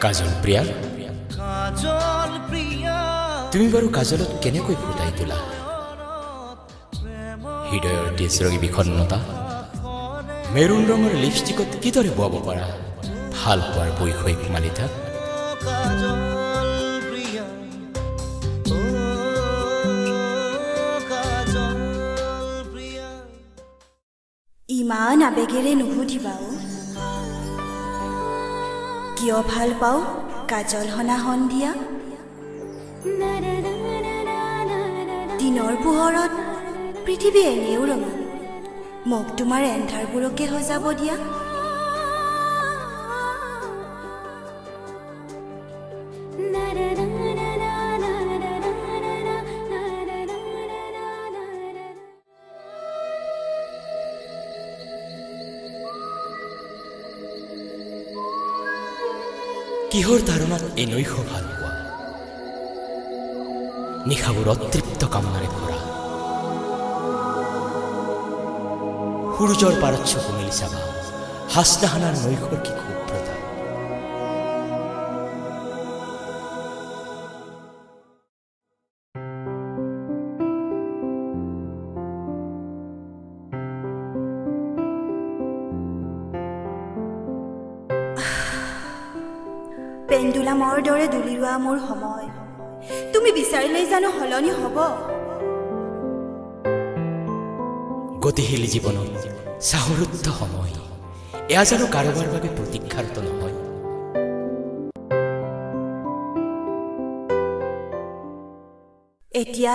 কাজল প্ৰিয়া, তুমি বাৰু কাজলত কেনেকৈ ফুটাই তোলা হৃদয়ৰ তেজৰঙী বিষণ্ণতা? মেৰুণ ৰঙৰ লিপষ্টিকত কিদৰে বোৱাব পাৰা ভাল পোৱাৰ বৈষয়িক মালিতা? ইমান আবেগেৰে নুসুধিবা অ', কিয় ভাল পাওঁ কাজল হনা সন্ধিয়া। দিনৰ পোহৰত পৃথিৱী এনেও ৰঙা, মোক তোমাৰ এন্ধাৰবোৰকে সজাব দিয়া। কিহৰ ধাৰণাত এই নৈশ ভাল পোৱা? নিশাবোৰ অতৃপ্ত কামনাৰে ভৰা। সূৰ্যৰ পাৰত চকু মেলি চাবা, হাসনাহানাৰ নৈশৰ কি ক্ষুদ্ৰতা। পেণ্ডুলামৰ দৰে দুলিৰোৱা মোৰ সময় তুমি বিচাৰিলেই জানো সলনি হ'ব? গতিশীল জীৱনত চাহৰুদ্ধ সময় এয়া জানো কাৰোবাৰ বাবে প্ৰতীক্ষাৰত নহয়? এতিয়া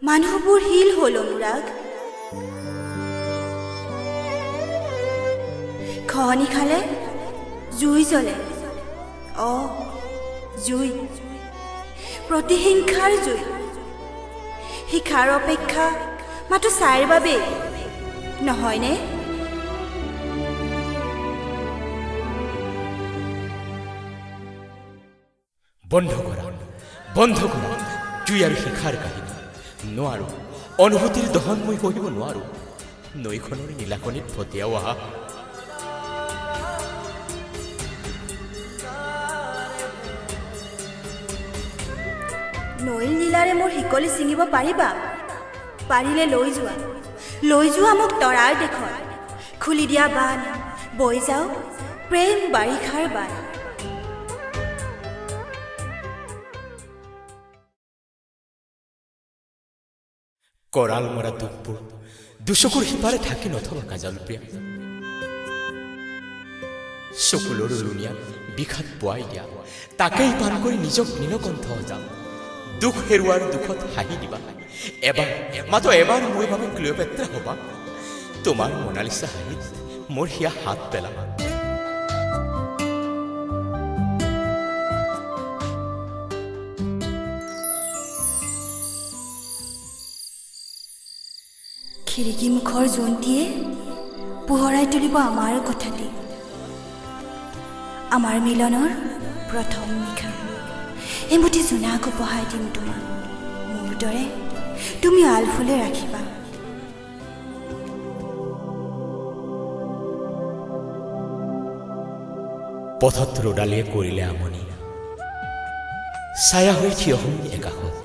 মানুহবোৰ শিল হ'ল অনুৰাগ। খহনি খালে জুই জ্বলে। জুই, প্ৰতিহিংসাৰ জুই। শিখাৰ অপেক্ষা মাথো ছাইৰ বাবে নহয়নে? বন্ধ কৰা জুই আৰু শিখাৰ কাহিনী। নোৱাৰো, অনুভূতিৰ দহন মই সহিব নোৱাৰো। নৈখনৰ নীলাকণিত ফটিয়াও আহা। নৈল নীলাৰে মোৰ শিকলি ছিঙিব পাৰিবা? পাৰিলে লৈ যোৱা মোক তৰাৰ দেশত। খুলি দিয়া বান, বৈ যাওঁ প্ৰেম বাৰিষাৰ বান। কৰাল মৰা দুখবোৰ দুচকুৰ সিপাৰে থাকি নথবা কাজল প্ৰিয়া। চকুলৰ ৰুণিয়াত বিষাদ পোৱাই দিয়া, তাকেই পান কৰি নিজক নীলকণ্ঠ যাম। দুখ হেৰুৱাৰ দুখত হাঁহি দিবা। মাত্ৰ এবাৰ মোৰ বাবে ক্লিঅ'পেট্ৰা হ'বা। তোমাৰ মনালিছা হাঁহিত মোৰ হিয়া হাত পেলাবা। খিৰিকী মুখৰ জোনটিয়ে পোহৰাই তুলিব আমাৰ কথাটি। আমাৰ মিলনৰ প্ৰথম নিশা এমুঠি জোনাক উপহাৰ দিম তোমাক। মোৰ দৰে তুমি আলফুলে ৰাখিবা। পথত ৰ'দালিয়ে কৰিলে আমনি, ছায়া হৈ থিয় হম একাষত।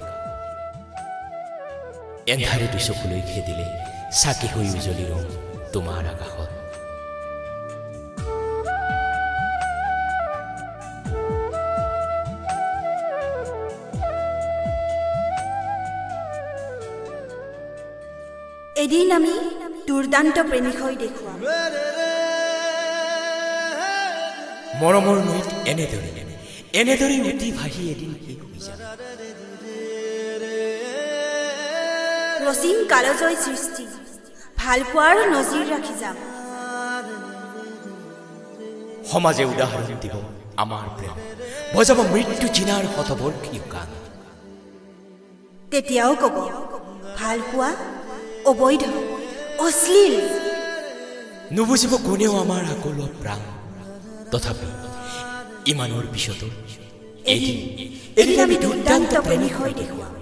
এন্ধাৰে দুচকুলৈ খেদিলে চাকি হৈ উজলি ৰওঁ তোমাৰ আকাশত। এদিন আমি দুৰ্দান্ত প্ৰেমিক হৈ দেখুৱাম। মৰমৰ নৈত এনেদৰে উটি ভাহি এদিন শেষ হৈ যাম। ৰচিম কালজয় সৃষ্টি, ভাল পোৱাৰ নজিৰ ৰাখি যাম। সমাজে উদাহৰণ দিব আমাৰ প্ৰেম, বজাব মৃত্যু চিনাৰ শতবৰ্ষীয় গান। তেতিয়াও ক'ব ভাল পোৱা অবৈধ, অশ্লীল। নুবুজিব কোনেও আমাৰ আকলোৱা প্ৰাণ। তথাপি ইমানৰ পিছতো এদিন আমি দুৰ্দান্ত প্ৰেমিক হৈ দেখুৱাম।